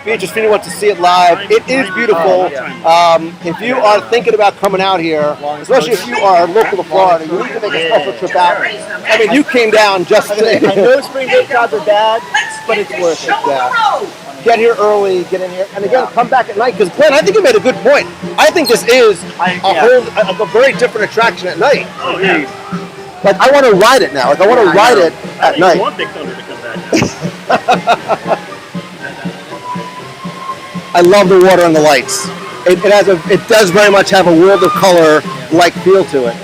Beatrice, if anyone wants to see it live, it is beautiful. If you are thinking about coming out here, especially if you are local to Florida, you need to make a special trip out. I mean, you came down just to... I know spring break crowds are bad, but it's worth it. Yeah. Get here early, get in here, and again, come back at night. Because Glenn, I think you made a good point. I think this is a very different attraction at night. Oh, yeah. Like, I want to ride it now. Like, I want to ride it at night. I want Big Thunder to come back. I love the water and the lights. It does very much have a World of Color like feel to it.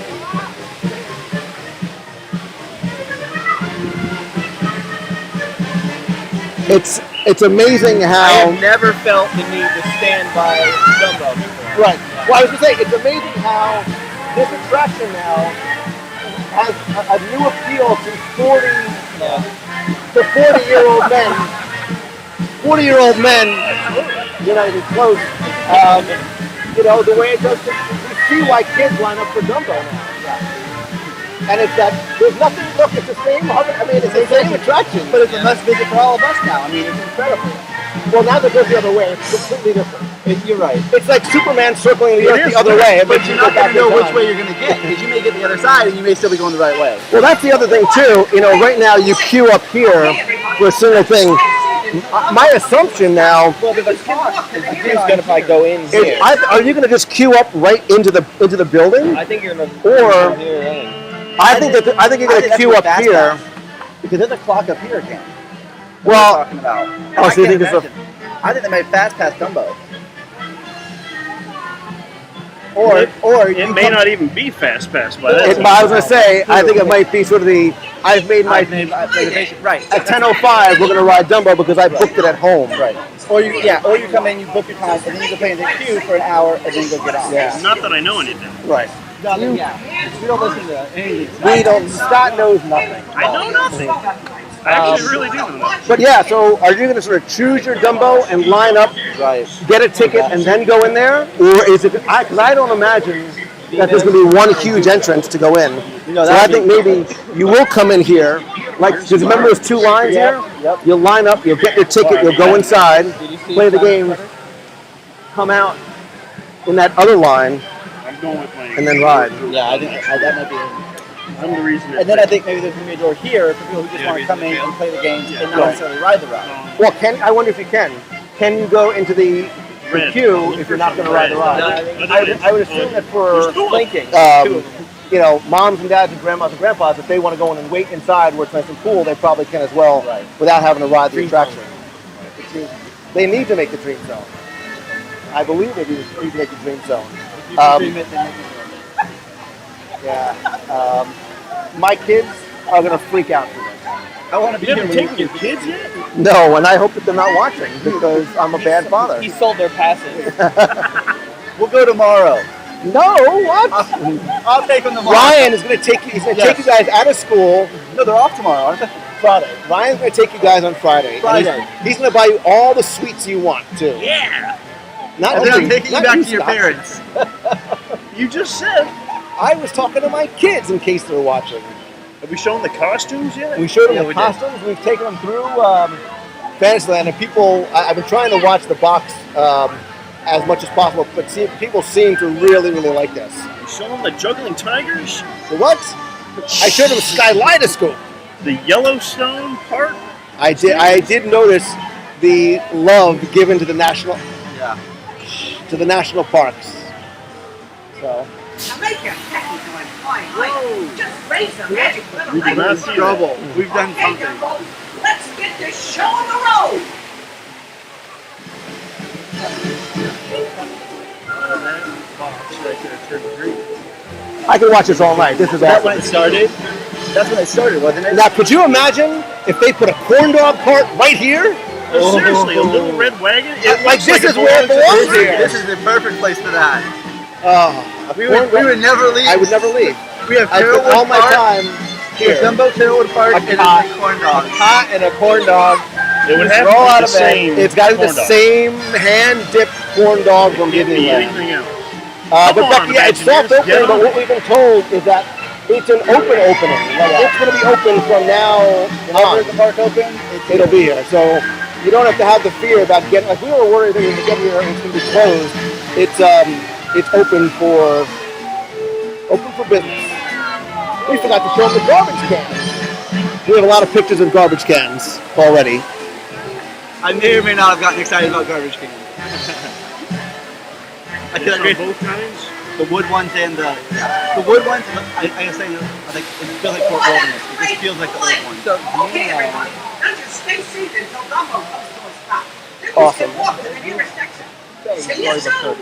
It's amazing how I have never felt the need to stand by Dumbo before. Right. Well, I was going to say, it's amazing how this attraction now has a new appeal to 40-year-old men. 40-year-old men, it's close. The way it does, you see why kids line up for Dumbo now. And it's that, there's nothing, look, it's the same, it's the same attraction. But it's a must visit for all of us now. I mean, it's incredible. Well, now that it goes the other way, it's completely different. You're right. It's like Superman circling the Earth the other way. But you're not going to know which way you're going to get, because you may get the other side and you may still be going the right way. Well, that's the other thing, too. Right now you queue up here for a single thing. My assumption now... Well, the car is going to probably go in here. Are you going to just queue up right into the building? I think you're going to... Or... I think you're going to queue up here. Because there's a clock up here again. Well, talking about. So you think I think they might fast pass Dumbo. Or it may not even be fast pass by that. I was going to say, I think it might be sort of I've made my reservation. Right. At 10:05, we're going to ride Dumbo because I booked it at home. Right. Or you come in, you book your time, and then you can play in the queue for an hour, and then go get on. Yeah. Not that I know anything. Right. We don't listen to anything. We don't. Scott knows nothing. I know nothing. I actually really do know nothing. But yeah, so are you going to sort of choose your Dumbo and line up, get a ticket, and then go in there, or is it? Because I don't imagine that there's going to be one huge entrance to go in. So I think maybe you will come in here. Like, because remember those two lines here? Yep. You'll line up, you'll get your ticket, you'll go inside, play the game, come out in that other line, and then ride. Yeah, I think that might be. I'm the reason. And then I think maybe there's going to be a door here for people who just want to come in and play the games and not necessarily ride the ride. Well, I wonder if you can. Can you go into the queue if you're not going to ride the ride? I would assume that for blinking, moms and dads and grandmas and grandpas, if they want to go in and wait inside where it's nice and cool, they probably can as well without having to ride the attraction. They need to make the Dream Zone. I believe they need to make the Dream Zone. My kids are going to freak out for this. I want to be You haven't taken your kids yet? No, and I hope that they're not watching because I'm a bad father. He sold their passes. We'll go tomorrow. No, what? I'll take them tomorrow. Ryan is going to take you. He's going to take you guys out of school. No, they're off tomorrow, aren't they? Friday. Ryan's going to take you guys on Friday. He's going to buy you all the sweets you want too. Yeah. Not and then I'm taking you back to your Scott. parents. You just said. I was talking to my kids in case they're watching. Have we shown the costumes yet? We showed them the costumes. We've taken them through Fantasyland, and people. I've been trying to watch the box as much as possible, but people seem to really, really like this. You show them the juggling tigers? The what? I showed them Skyleidoscope. The Yellowstone part? I did notice the love given to the national parks. So. Now make your happy going fine. Just raise the magic little We did not see trouble. We've done something. Let's get this show on the road. I could watch this all night. This is awesome. When it started? That's when it started, wasn't it? Now, could you imagine if they put a corn dog cart right here? Oh, seriously, a little red wagon? This is where it belongs here. This is the perfect place for that. We corn would never leave. I would never leave. We have I put all my time here. Dumbo, Carolwood Park, and a corn dog. A pot and a corn dog. It would have roll to be out the of bed. same. It's got to be the corn dog. same hand-dipped corn dog from Can't be Disneyland. anything else. But Becky, it's soft opening, but what we've been told is that it's an open opening. Like, it's going to be open from now on. Whenever the park open, it'll be here. So you don't have to have the fear about getting. Like we were worried that when we get here, it's going to be closed. It's open for business. We forgot to show them the garbage cans. We have a lot of pictures of garbage cans already. I may or may not have gotten excited about garbage cans. I feel like both kinds. the wood ones and the wood ones. I gotta say, I think it feels like Fort Wilderness. It just feels like the old ones. Okay, everybody, now just stay seated until Dumbo comes to a stop. Then we Awesome. can walk to the nearest exit. See you soon.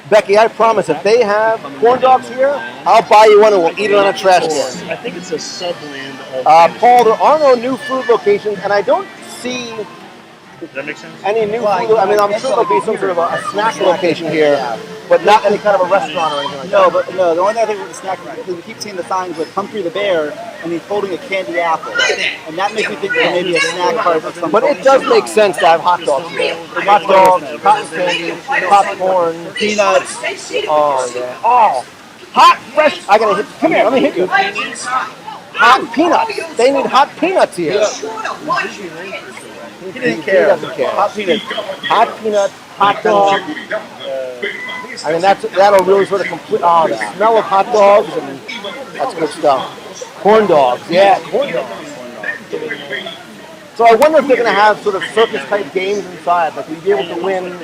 Becky, I promise, if they have corn dogs here, I'll buy you one and we'll eat it on a trash can. I think it's a subland of. Paul, there are no new food locations, and I don't see Does that make sense? any new food. I mean, I'm sure there'll be some sort of a snack location here, but not any kind of a restaurant or anything like that. No, the only thing I think with the snack is because we keep seeing the signs with Humphrey the Bear and he's holding a candy apple, and that makes me think there may be a snack bar of some. But it does make sense to have hot dogs here. Hot dogs, cotton candy, popcorn, peanuts. Stay seated. Oh, yeah. Oh, hot, fresh. I gotta hit. Come here, let me hit you. Hot peanuts. They need hot peanuts here. He didn't care. He doesn't care. Hot peanuts. Hot peanuts. Hot dog. I mean, that'll really sort of complete. Oh, the smell of hot dogs, and that's good stuff. Corn dogs. Yeah, corn dogs. So I wonder if they're going to have sort of circus-type games inside. Like, we'd be able to win,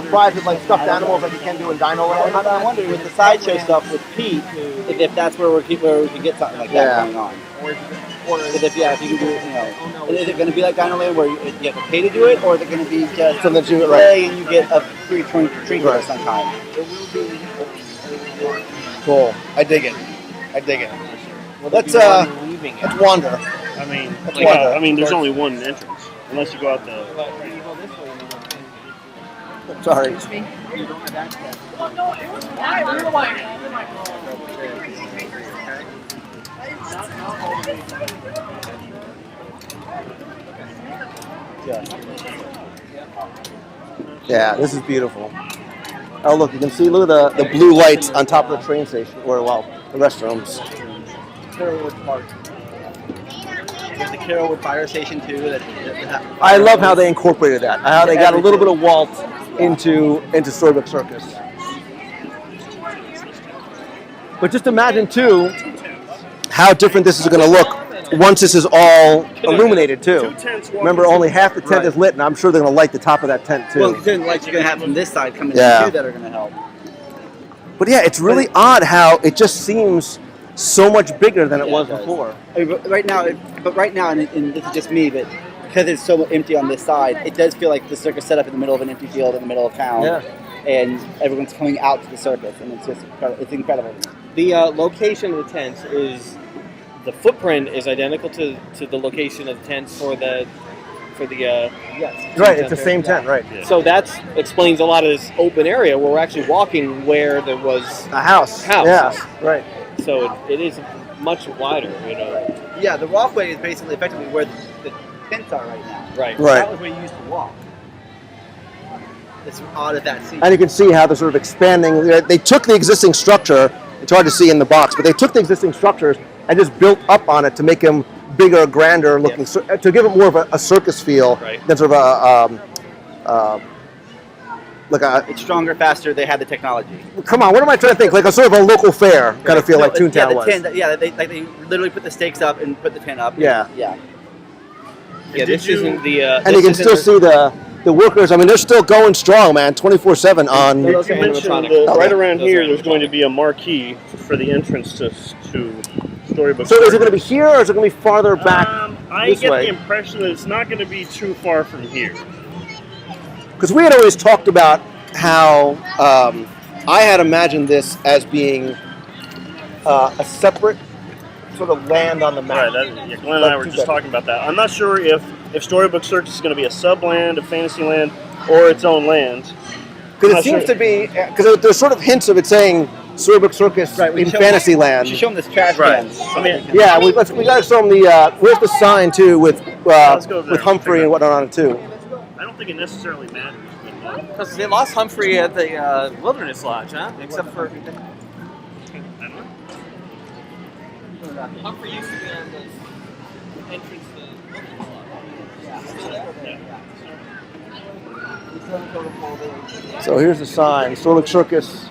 prizes like stuffed animals like you can do in Dino Land. I wonder with the sideshow stuff with Pete, if that's where we can get something like that going on. Or if you can do it, is it going to be like Dino Land where you have to pay to do it, or is it going to be just something that you play and you get a free trinket of some kind? Cool. I dig it. Well, let's wander. I mean, there's only one entrance, unless you go out the. Sorry. Yeah, this is beautiful. Oh, look, you can see, look at the blue lights on top of the train station, or, the restrooms. Carrollwood Park. There's the Carrollwood Fire Station, too. I love how they incorporated that, how they got a little bit of Walt into Storybook Circus. But just imagine, too, how different this is going to look once this is all illuminated, too. Remember, only half the tent is lit, and I'm sure they're going to light the top of that tent, too. Well, the lights you're going to have from this side coming in, too, that are going to help. But yeah, it's really odd how it just seems so much bigger than it was before. I mean, right now, and this is just me, but because it's so empty on this side, it does feel like the circus set up in the middle of an empty field in the middle of town, and everyone's coming out to the circus, and it's incredible. The location of the tents the footprint is identical to the location of the tents for the right, it's the same tent, right? Yeah. So that explains a lot of this open area where we're actually walking where there was a house. Yeah, right. So it is much wider, Yeah, the walkway is basically effectively where the tents are right now. Right. That was where you used to walk. It's odd at that scene. And you can see how they're sort of expanding. They took the existing structure. It's hard to see in the box, but they took the existing structures and just built up on it to make them bigger, grander looking, to give it more of a circus feel than sort of it's stronger, faster. They had the technology. Come on, what am I trying to think? Like a sort of a local fair kind of feel, like Toontown was. They literally put the stakes up and put the tent up. Yeah. This isn't the. And you can still see the workers. I mean, they're still going strong, man. 24/7 on. You mentioned right around here, there's going to be a marquee for the entrance to Storybook. So is it going to be here, or is it going to be farther back I this get way? the impression that it's not going to be too far from here. Because we had always talked about how I had imagined this as being a separate sort of land on the map. Right, Glenn and I were just talking about that. I'm not sure if Storybook Circus is going to be a sub-land of Fantasyland or its own land. Because it seems to be, because there's sort of hints of it saying Storybook Circus in Fantasyland. You show them this trash can. I mean, yeah, we got to show them where's the sign too with Humphrey and whatnot on it too. I don't think it necessarily matters. Because they lost Humphrey at the Wilderness Lodge, huh? Except for... Humphrey used to be on the entrance to the Wilderness Lodge. Yeah. So here's the sign, Storybook Circus.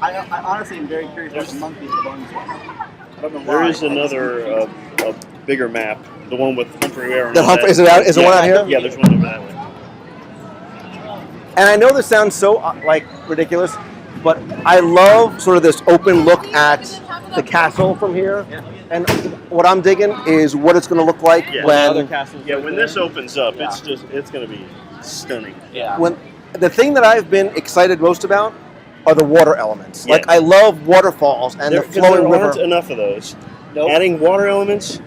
I honestly am very curious about the monkeys and the bones one. I don't know why. There is another a bigger map, the one with Humphrey Bear. Is it out? Is there one out here? Yeah, there's one over that way. And I know this sounds so like ridiculous, but I love sort of this open look at the castle from here. Yeah. And what I'm digging is what it's going to look like when when this opens up. It's going to be stunning. Yeah. When the thing that I've been excited most about are the water elements. Yeah. Like I love waterfalls and the flowing there aren't river. enough of those. Nope. Adding water elements,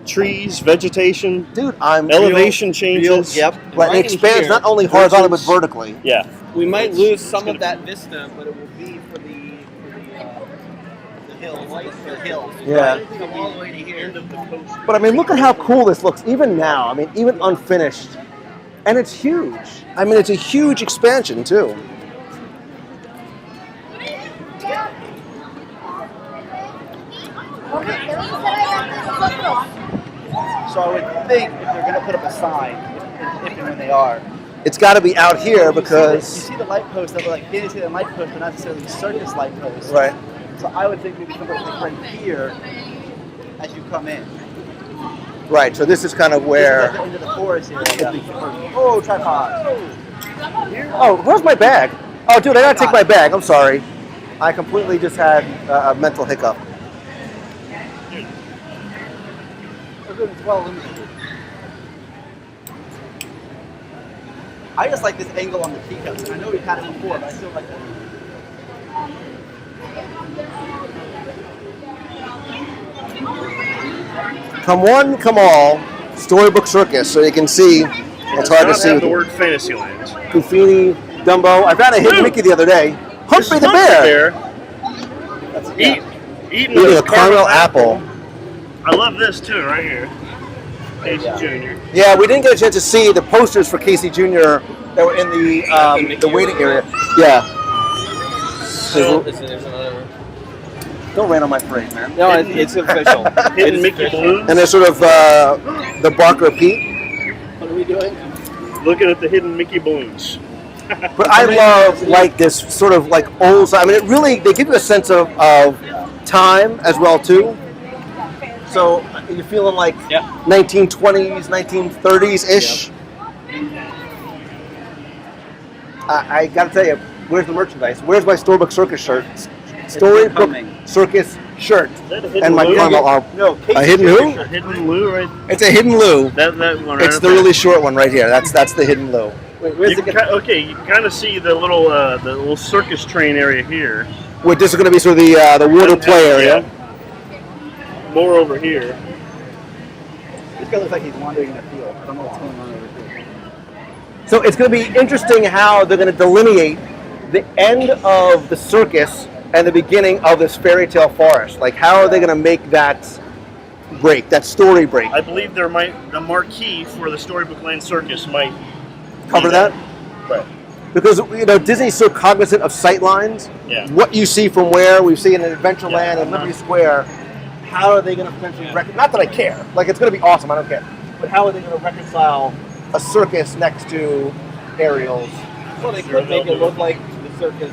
trees, vegetation, Dude, I'm elevation changes. Yep. But it expands not only horizontally but vertically. Yeah. We might lose some of that vista, but it will be for the hills. Yeah. Come all the way to here. But I mean, look at how cool this looks, even now. I mean, even unfinished. And it's huge. I mean, it's a huge expansion, too. So I would think if they're going to put up a sign, if and when they are, It's got to be out here because... you see the light posts that are like Fantasyland light posts, but not necessarily the circus light posts. Right. So I would think maybe something like right here as you come in. Right, so this is kind of This is where... at the end of the forest here. Oh, tripod. Oh, where's my bag? Oh, dude, I gotta take my bag. I'm sorry. I completely just had a mental hiccup. It's well illuminated. I just like this angle on the teacups, and I know we've had it before, but I still like that. Come one, come all, Storybook Circus, so you can see. It's hard to see. Have the word Fantasyland. Goofini, Dumbo. I found a hidden Mickey the other day. Humphrey the bear. Eating Eating a caramel apple. I love this too, right here. Casey Jr. Yeah, we didn't get a chance to see the posters for Casey Jr. that were in the waiting area. Yeah. There's another. Don't rain on my parade, man. No, it's official. Hidden Mickey balloons. And there's sort of the Barker Pete. What are we doing? Looking at the hidden Mickey balloons. But I love like this sort of like old. I mean, it really they give you a sense of time as well too. So you're feeling like 1920s, 1930s ish. I got to tell you, where's the merchandise? Where's my Storybook Circus shirt? Storybook Circus shirt and my caramel apple. No, a hidden who? A hidden loo, right? It's a hidden loo. That one. Right It's the really short one right here. That's the hidden loo. Wait, where's you can kind of see the little circus train area here. Wait, this is going to be sort of the water play area. Yeah. More over here. This guy looks like he's wandering in a field. I don't know what's going on over here. So it's going to be interesting how they're going to delineate the end of the circus and the beginning of this fairy tale forest. Like, how are they going to make that break, that story break? I believe the marquee for the Storybook Land Circus might cover that. Right. Because Disney's so cognizant of sightlines. Yeah. What you see from where we see in Adventureland and Liberty Square. How are they going to potentially not that I care. Like, it's going to be awesome. I don't care. But how are they going to reconcile a circus next to aerials? Well, they could make it look like the circus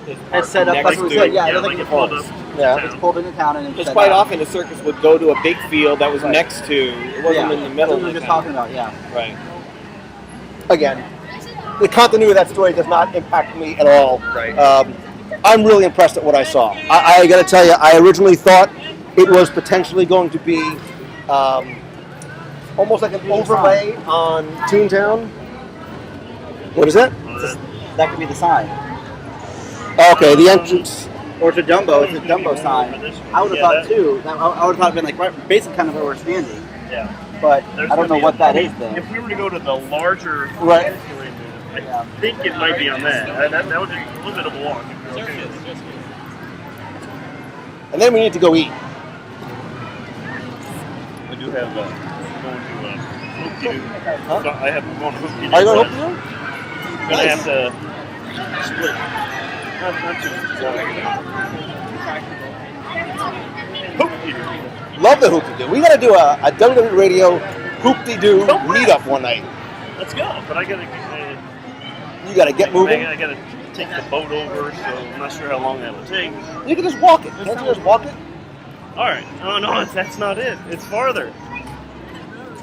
is set up like we said. Yeah, like it pulled up. Yeah. It's pulled into town and it's because quite often the circus would go to a big field that was next to. It wasn't in the middle. That's what we were just talking about. Yeah. Right. Again, the continuity of that story does not impact me at all. Right. I'm really impressed at what I saw. I got to tell you, I originally thought it was potentially going to be almost like an overlay on Toontown. What is that? That could be the sign. Okay, the entrance. Or to Dumbo, it's a Dumbo sign. I would have thought too. I would have thought it'd been like basically kind of where we're standing. Yeah. But I don't know what that is then. If we were to go to the larger, Right. I think it might be on that. That would be a little bit of a walk. And then we need to go eat. I do have going to Hoop-de-doo. I have going to Hoop-de-doo. Are you going to Hoop-de-doo? Gonna have to split. Not too Hoop-de-doo. Love the Hoop-de-doo. We got to do a WDW Radio Hoop-de-doo meetup one night. Let's go. But I gotta. You gotta get moving. I gotta take the boat over, so I'm not sure how long that will take. You can just walk it. Can't you just walk it? All right. Oh no, that's not it. It's farther.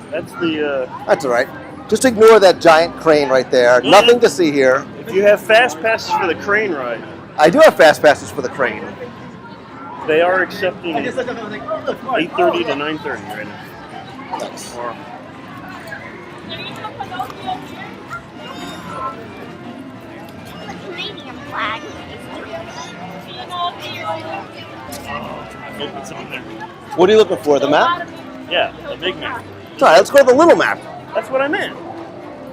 That's the. That's all right. Just ignore that giant crane right there. Yeah. Nothing to see here. If you have fast passes for the crane ride, I do have fast passes for the crane. they are accepting 8:30 to 9:30 right now. Nice. Or, Canadian flag. oh, it's on there. What are you looking for? The map? Yeah, the big map. All right, let's go to the little map. That's what I meant.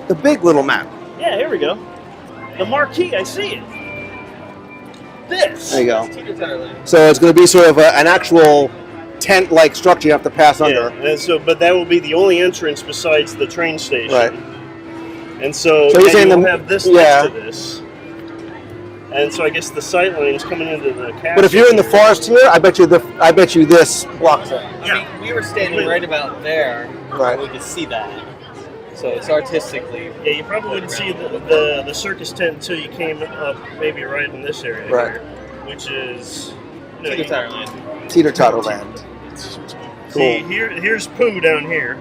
The big little map. Yeah, here we go. The marquee, I see it. This. There you go. So it's going to be sort of an actual tent-like structure you have to pass under. Yeah, and so, but that will be the only entrance besides the train station. Right. And so you're saying you'll the- have this yeah. next to this. And so I guess the Sightlines coming into the castle. But if you're in the forest here, I bet you this blocks it. Yeah. We were standing right about there. Right. We could see that. So it's artistically. Yeah, you probably wouldn't see the circus tent until you came up maybe right in this area Right. here, which is Teeter-totter. Teeter-totter land. See, here's Pooh down here.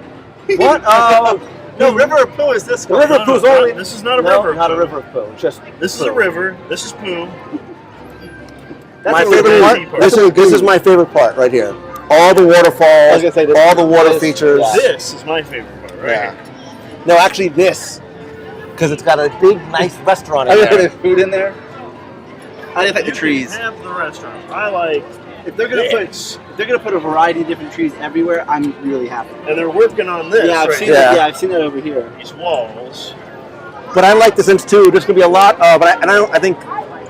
What? Oh, no, River of Pooh is this one. River of Pooh's only. This is not a No, river. not a river of Pooh. Just This is a river. This is Pooh. my the favorite fancy part. This is my favorite part right here. All the waterfalls, all the water features. This is my favorite part right Yeah. here. No, actually this, because it's got a big, nice restaurant in Are there. there food in there? I like the You trees. can have the restaurant. I like If they're gonna put a variety of different trees everywhere, I'm really happy. and they're working on this Yeah, I've right seen here. Yeah. that. Yeah, I've seen that over here. These walls. But I like the sense too. There's going to be a lot of, I think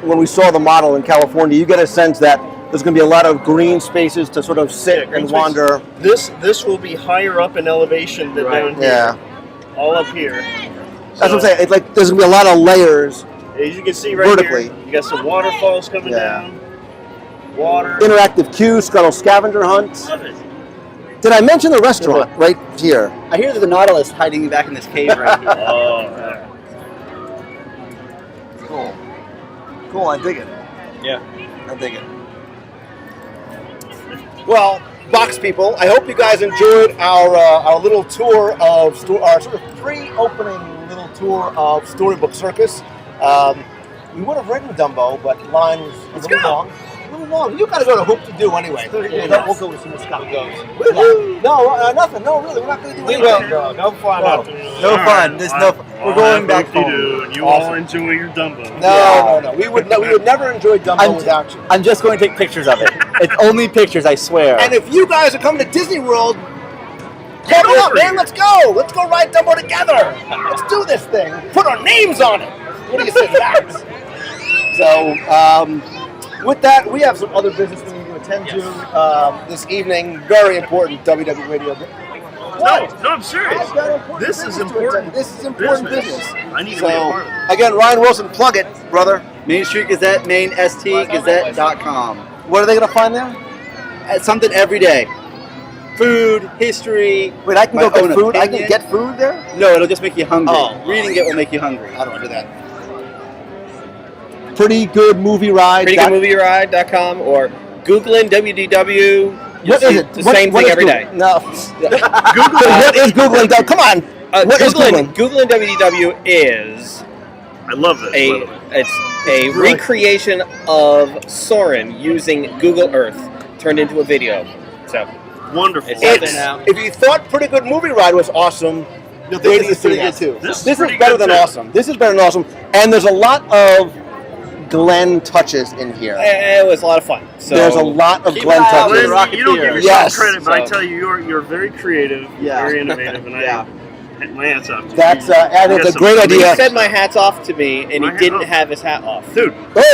when we saw the model in California, you get a sense that there's going to be a lot of green spaces to sort of sit green and spaces. wander. This will be higher up in elevation than down here. Yeah, All up here. that's what I'm saying. It's like there's going to be a lot of layers, As you can see right Vertically. here, you got some waterfalls coming Yeah. down. Water. interactive cues, Scuttle scavenger hunts. Love it. Did I mention the restaurant right here? I hear there's a nautilus hiding back in this cave right here. Oh, yeah. Cool, I dig it. Yeah. I dig it. Well, box people, I hope you guys enjoyed our little tour of our sort of pre-opening little tour of Storybook Circus. We would have ridden Dumbo, but line was a little long. A little long. You gotta go to Hoop to Do anyway. Yeah. We'll go as soon as Scott goes. No, nothing. No, really, we're not gonna do anything. No fun. No fun. There's no fun. We're going back home. And you Awesome. all enjoy your Dumbo. No. We would never enjoy Dumbo without you. I'm just going to take pictures of it. It's only pictures, I swear. And if you guys are coming to Disney World, come on, over man, here. let's go. Let's go ride Dumbo together. Let's do this thing. Put our names on it. What do you say to that? So, with that, we have some other business we need to attend to this evening. Very important WDW Radio. No, I'm serious. I've got important This is business to important. attend. This is important business. business. I need to So, be a part of it. again, Ryan Wilson, plug it, brother. Main Street Gazette, mainstgazette.com. What are they going to find there? Something every day. Food, history. Wait, I can my go get own food? I can opinion. get food there? No, it'll just make you hungry. Oh. Reading it will make you hungry. I don't want to do that. Pretty good movie ride. PrettyGoodMovieRide.com or Googling WDW. What is it? The same What thing is every Google? day. No. Google. What is Googling? Come on. What is Googling? Googling WDW is I love this. by the way. it's a recreation of Soarin' using Google Earth turned into a video. So Wonderful. It's out there It's, now. if you thought Pretty Good Movie Ride was awesome, you'll think this is pretty good too. This This is is better pretty than good, too. awesome. This is better than awesome. And there's a lot of Glenn touches in here. it was a lot of fun. So There's a lot of keep Glenn an eye out touches. for Glenn, you don't give Rocketeer. yourself Yes. credit, but I So- tell you, you're very creative, Yeah. very innovative, and Yeah. my hats off to you. That's and You it's got a some great amazing- he idea. said my hat's off to me, and My he hat didn't off. have his hat off. Dude, Whoa, put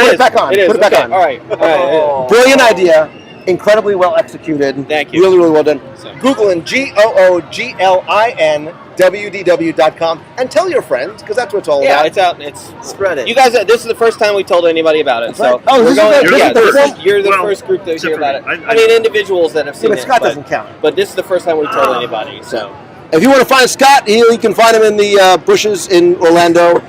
It it back on. It is. Put it back Okay. on. All right. Oh. Brilliant idea. Incredibly well executed. Thank you. Really, really well done. So- Googling GOOGLIN WDW.com and tell your friends because that's what it's all Yeah, about. it's out. It's Spread it. you guys. This is the first time we told anybody about it. That's So right. Oh, we're this is going. the- Yeah, this is the first- you're the well, first group to except hear for about it. me. I mean, individuals that have Yeah, seen but it. Scott doesn't count. But this is the first time we told anybody. So If you want to find Scott, you can find him in the bushes in Orlando.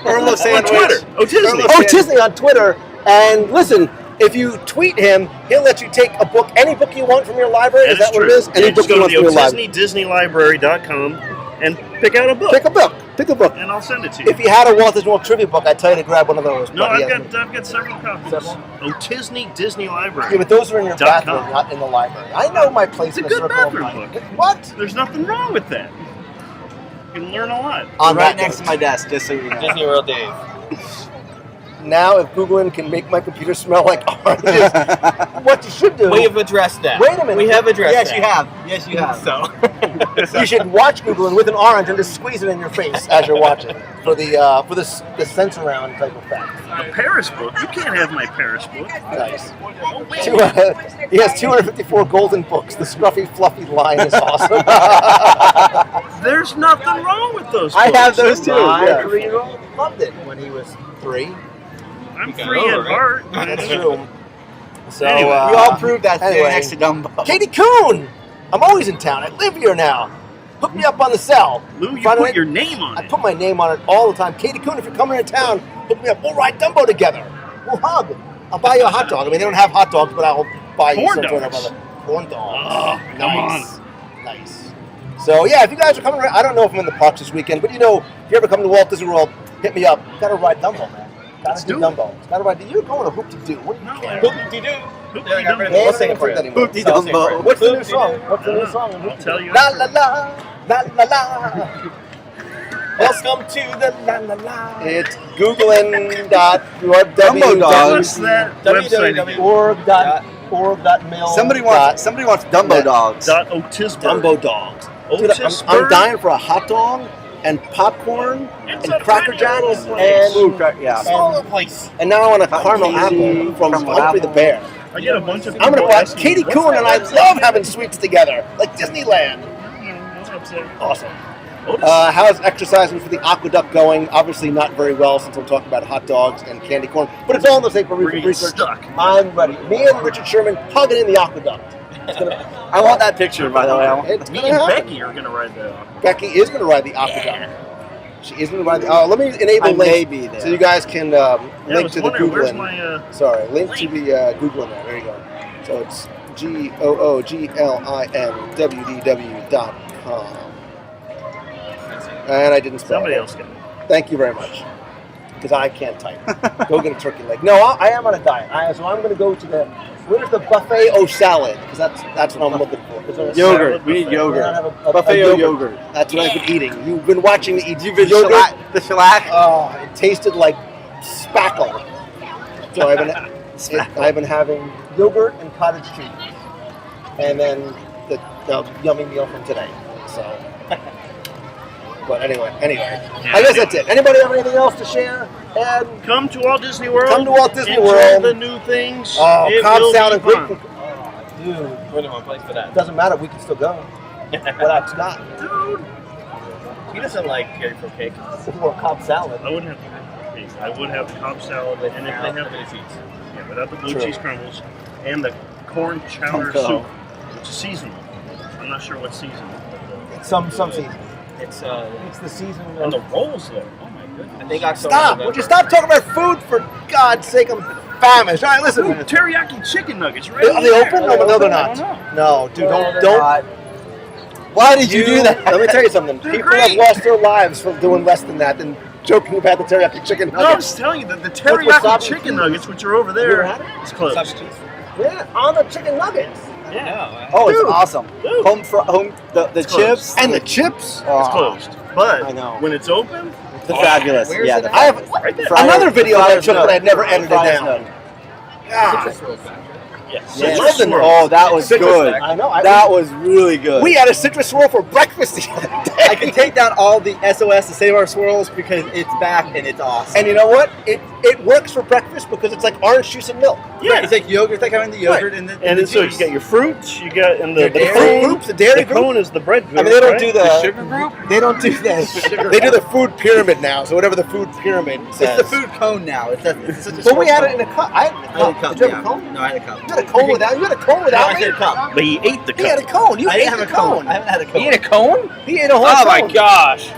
Irma On Sandwich. Twitter. Oh, Disney. Oh, Disney on Twitter. And listen, if you tweet him, he'll let you take a book, any book you want from your library. Is that what it is? Any book just you go want to from the your library. DisneyDisneyLibrary.com and pick out a book. Pick a book. Pick a book. And I'll send it to you. If you had a Walt Disney World trivia book, I'd tell you to grab one of those. No, but I've got several copies. Disney Library. Yeah, but those are in your .com. bathroom, not in the library. I know my place It's a in the good circle of bathroom life. book. What? There's nothing wrong with that. You can learn a lot. On Right that next note. to my desk, just so you know. Disney World Dave. Now, if Googling can make my computer smell like oranges, what you should do... We have addressed that. Wait a minute. We have addressed Yes, that. you have. Yes, you have. So, You should watch Googling with an orange and just squeeze it in your face as you're watching for the sense around type effect. A Paris book? You can't have my Paris book. Nice. He has 254 golden books. The scruffy, fluffy line is awesome. There's nothing wrong with those books. I have those too. My Yeah. 3-year-old loved it when he was 3. I'm got free over at it. heart. That's true. So Anyway, You all proved that sitting anyway. next to Dumbo. Katie Coon! I'm always in town. I live here now. Hook me up on the cell. Lou, you Find put it- your name on I it. put my name on it all the time. Katie Coon, if you're coming to town, hook me up. We'll ride Dumbo together. We'll hug. I'll buy you a hot dog. I mean, they don't have hot dogs, but I'll buy you Corn some sort of dogs. other corn dogs. Oh, come nice. Nice. So, yeah, if you guys are coming around, I don't know if I'm in the parks this weekend, but if you ever come to Walt Disney World, hit me up. Gotta ride Dumbo, man. Let's Gotta do do it. Dumbo. Gotta ride. You're going to Hoop-de-Doo. What do you No, care? I- Hoop-de-doo. Hoop-de-doo. Yeah, I got rid of Man, it. I can't say that anymore. Hoopty Dumbo. What's the new song? What's the new song? I'll tell you. La after. la la, la la la. Welcome to the la la la. It's Dumbo dogs. What's that website again? org.mil. Somebody wants Dumbo dogs. .otisburg. Dumbo dogs. Dude, I'm Otisburg? dying for a hot dog and popcorn It's and a Cracker pretty Jacks little place. Ooh, yeah. All over the place. and now I want a caramel apple from Caramel Humphrey the apple. Bear. I get a bunch of I'm gonna people buy asking me, Katie "What's Coon that and I website?" love having sweets together, like Disneyland. What's that website? Awesome. Otis? How's exercising for the aqueduct going? Obviously not very well since we're talking about hot dogs and candy corn, but it's all in the same for We're getting research. stuck. I'm ready. Me and Richard Sherman hugging in the aqueduct. It's gonna, I want that picture, by the way. it's Me gonna and happen. Becky are going to ride that off. Becky is going to ride the aqueduct. She is going to ride the. Let me enable I links may be there. so you guys can Yeah, I link was to the wondering, where's Googling. my... Sorry, link to link? the Googling there. There you go. So it's GOOGLINWDW.com. And I didn't spell Somebody it. else got it. Thank you very much. Because I can't type. Go get a turkey leg. No, I am on a diet. So I'm going to go to the. Where's the buffet o salad? Because that's what I'm looking for. Is there a Yogurt. salad We need buffet? yogurt. I don't have a Buffet yogurt. yogurt. That's what I've been eating. You've been watching me eat. You've been yogurt. the shellac. Oh, it tasted like spackle. So I've been having yogurt and cottage cheese, and then the yummy meal from today. So, but anyway, I guess that's it. Anybody have anything else to share? And Come to Walt Disney World. Come to Walt Disney Enjoy World. the new things. oh, It Cobb will Sound be and Great. fun. Dude, We're the one place for that. doesn't matter. We can still go without Scott Dude. He doesn't like Gary Fruit Cake. or Cobb Salad. I wouldn't have the cake. I would have the Cobb salad, and if they have limited seats. yeah, without the blue True. cheese crumbles and the corn chowder Dumbo. soup, which is seasonal. I'm not sure what season. But Some season. It's It's the season. and the rolls though. Oh my goodness. I think October. Stop! November. Would you stop talking about food for God's sake? I'm famished. All right, listen. Ooh, teriyaki chicken nuggets, right? Are they open? No, no, they're I not. don't know. No, dude, don't. Why did you do that? Let me tell you something. They're People have great. lost their lives from doing less than that than joking about the teriyaki chicken No, I'm nuggets. just telling you that the With teriyaki wasabi chicken cheese. nuggets, which are over You ever there, had it? it's closed. Yeah, on the chicken nuggets. Yeah, Oh, it's Dude. awesome. Dude. The It's chips. And the chips. it's closed. But I know. when it's open, They're fabulous. Where's Yeah, it at? I have right there. another video I Friars took, Note. but I never edited it Friars down. Note. God. Yes. Yeah. Citrus swirl. Oh, that was Citrus good. bag. I know. That was really good. We had a citrus swirl for breakfast the other day. I can take down all the SOS to save our swirls because it's back and it's awesome. And you know what? It it works for breakfast because it's like orange juice and milk. Yeah. It's like yogurt. It's like having the yogurt and the And the so you juice. got your fruits, you got and the dairy cone. groups, the dairy The group. cone is the bread group. I mean, they don't right? do The sugar group. They don't do that. They do the food pyramid now. So whatever the food pyramid says. It's the food cone now. It's such a But we small had it cone. in a cup. I had a I had a cup. cup. Did you have yeah. a cone? No, I had a cup. You had a cone without. You had a cone No, without I me. said a cup. But he ate the He had a cup. cone. You I ate didn't have the a cone. cone. I haven't had a cone. You ate a cone? He ate a whole Oh cone. my gosh!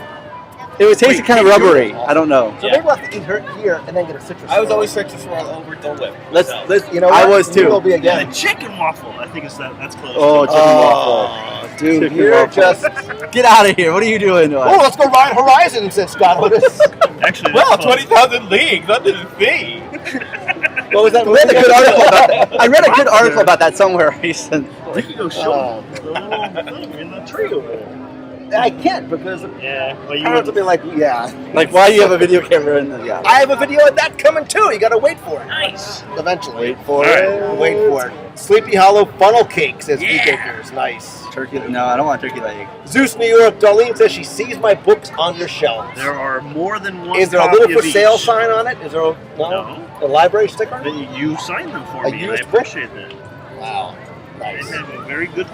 It was tasting kind of wait, rubbery. I don't know. So maybe we'll have to eat her here and then get a citrus. I was swirl. always citrus swirl over Dole Whip. Let's. You know I what? was too. You will be Yeah, again. the chicken waffle. I think it's that's close. Oh, to chicken waffle. Dude, Chicken you're waffle. just. Get out of here. What are you doing? Oh, let's go ride Horizon, said Scott Otis. Actually, that's close. 20,000 leagues under the sea. What was that? I read a good article about that. I read a good article about that somewhere recently. You can go show them the little thing in the tree over there. I can't because Yeah, well, you parents will be like, yeah. Like, why do you have a video camera in the? Yeah. I have a video of that coming too. You gotta wait for it. nice. Eventually. Wait for it. Wait for it. Sleepy Hollow funnel cake, says Bakers. Nice. Turkey? No, I don't want turkey leg. Zeus New York, Darlene says she sees my books on your shelves. There are more than one. Is there a copy little of for sale each. sign on it? Is there a, No. a library sticker? Then you signed them for A me, and I used book? appreciate that. Wow. They Nice. have a very good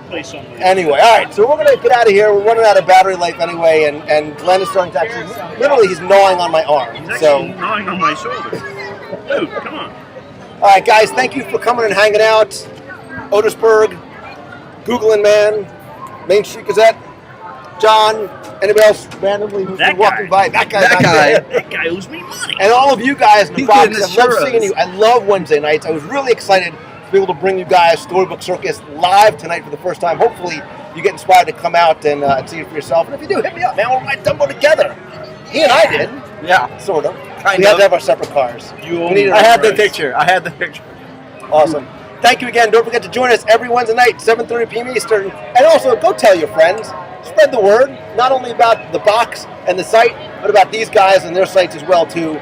place on there. Anyway, all right, so we're going to get out of here. We're running out of battery life anyway, and Glenn is starting to actually, literally, he's gnawing on my arm. He's So, actually gnawing on my shoulder. Dude, come on. all right, guys, thank you for coming and hanging out. Otisburg, Googling Man, Main Street Gazette, John, anybody else randomly who's That been walking guy. by? That guy. That back guy. there. That guy owes me money. And all of you guys in the He's box, getting I his love churros. seeing you. I love Wednesday nights. I was really excited to be able to bring you guys Storybook Circus live tonight for the first time. Hopefully, you get inspired to come out and see it for yourself. And if you do, hit me up, man. We'll ride Dumbo together. He and I did, Yeah. sort of. Kind We had of. to have our separate cars. You owe We me needed I had the rights. picture. I had the picture. Awesome. Thank you again. Don't forget to join us every Wednesday night, 7:30 p.m. Eastern. And also, go tell your friends. Spread the word, not only about the box and the site, but about these guys and their sites as well, too.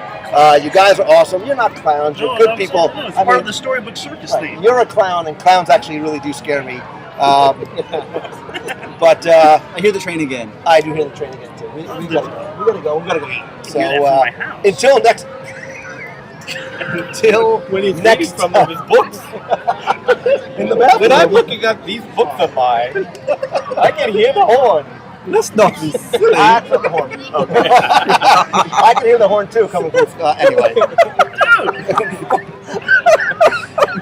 You guys are awesome. You're not clowns. You're good people. No, it's I part mean, of the Storybook Circus right, theme. you're a clown, and clowns actually really do scare me. But I hear the train again. I do hear the train again, too. We gotta go. We gotta go eat. So, hear that from my house. until next... Until When he's next reading from time. his books. In the bathroom. When I'm looking at these books of mine, I can hear the horn. Let's not be silly. That's not the horn. Okay. I can hear the horn too coming from anyway.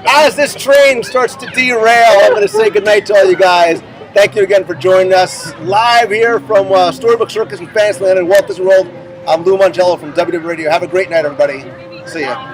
As this train starts to derail, I'm going to say goodnight to all you guys. Thank you again for joining us live here from Storybook Circus in Fantasyland in Walt Disney World. I'm Lou Mongello from WDW Radio. Have a great night, everybody. See ya.